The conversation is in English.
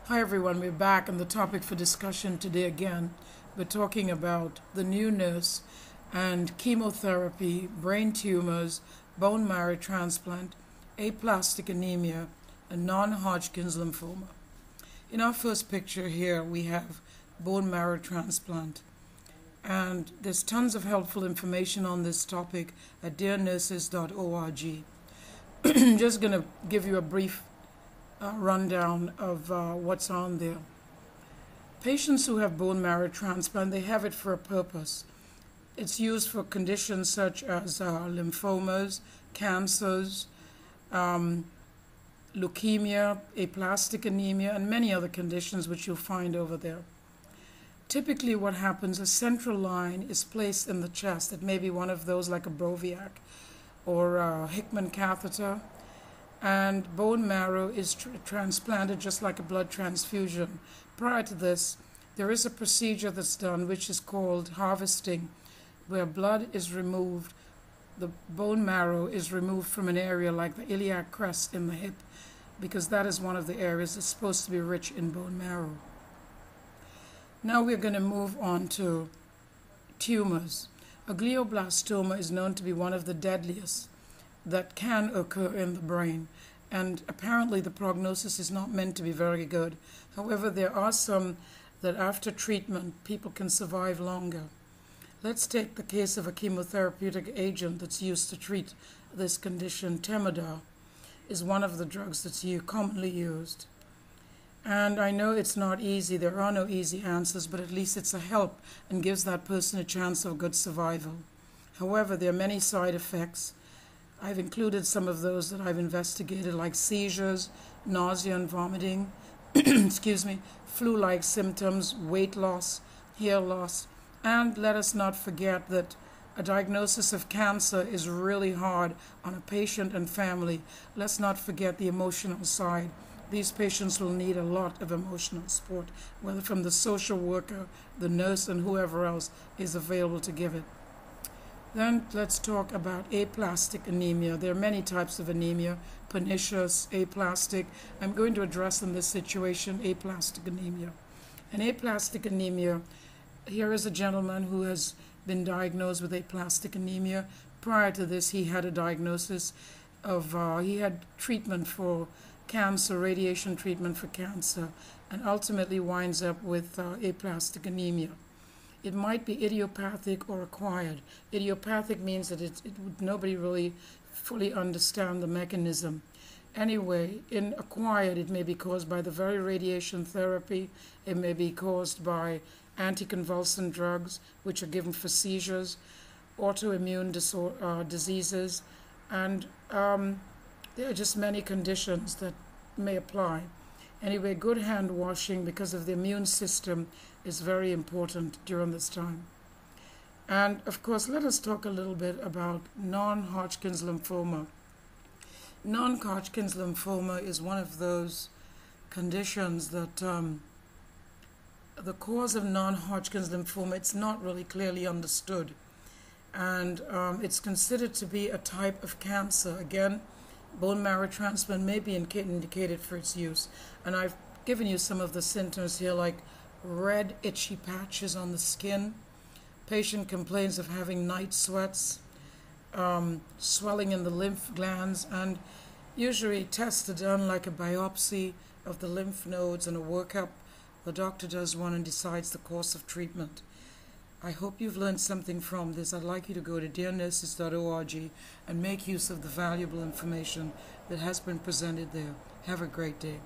Hi everyone, we're back, and the topic for discussion today again, we're talking about the newness and chemotherapy, brain tumors, bone marrow transplant, aplastic anemia, and non-Hodgkin's lymphoma. In our first picture here, we have bone marrow transplant. And there's tons of helpful information on this topic at dearnurses.org. Just going to give you a brief rundown of what's on there. Patients who have bone marrow transplant, they have it for a purpose. It's used for conditions such as lymphomas, cancers, leukemia, aplastic anemia, and many other conditions which you'll find over there. Typically what happens, a central line is placed in the chest. It may be one of those like a Broviac or a Hickman catheter, and bone marrow is transplanted just like a blood transfusion. Prior to this, there is a procedure that's done which is called harvesting, where blood is removed, the bone marrow is removed from an area like the iliac crest in the hip, because that is one of the areas that's supposed to be rich in bone marrow. Now we're going to move on to tumors. A glioblastoma is known to be one of the deadliest that can occur in the brain, and apparently the prognosis is not meant to be very good. However, there are some that after treatment people can survive longer. Let's take the case of a chemotherapeutic agent that's used to treat this condition. Temodar is one of the drugs that's commonly used. And I know it's not easy, there are no easy answers, but at least it's a help and gives that person a chance of good survival. However, there are many side effects. I've included some of those that I've investigated, like seizures, nausea and vomiting, excuse me, flu-like symptoms, weight loss, hair loss, and let us not forget that a diagnosis of cancer is really hard on a patient and family. Let's not forget the emotional side. These patients will need a lot of emotional support, whether from the social worker, the nurse, and whoever else is available to give it. Then let's talk about aplastic anemia. There are many types of anemia: pernicious, aplastic. I'm going to address in this situation aplastic anemia. And aplastic anemia, here is a gentleman who has been diagnosed with aplastic anemia. Prior to this, he had a diagnosis of, he had treatment for cancer, radiation treatment for cancer, and ultimately winds up with aplastic anemia. It might be idiopathic or acquired. Idiopathic means that nobody really fully understand the mechanism. Anyway, in acquired, it may be caused by the very radiation therapy. It may be caused by anticonvulsant drugs, which are given for seizures, autoimmune diseases, and there are just many conditions that may apply. Anyway, good hand washing because of the immune system is very important during this time. And of course, let us talk a little bit about non-Hodgkin's lymphoma. Non-Hodgkin's lymphoma is one of those conditions that the cause of non-Hodgkin's lymphoma, it's not really clearly understood. And it's considered to be a type of cancer. Again, bone marrow transplant may be indicated for its use. And I've given you some of the symptoms here, like red itchy patches on the skin. Patient complains of having night sweats, swelling in the lymph glands, and usually tests are done like a biopsy of the lymph nodes and a workup. The doctor does one and decides the course of treatment. I hope you've learned something from this. I'd like you to go to dearnurses.org and make use of the valuable information that has been presented there. Have a great day.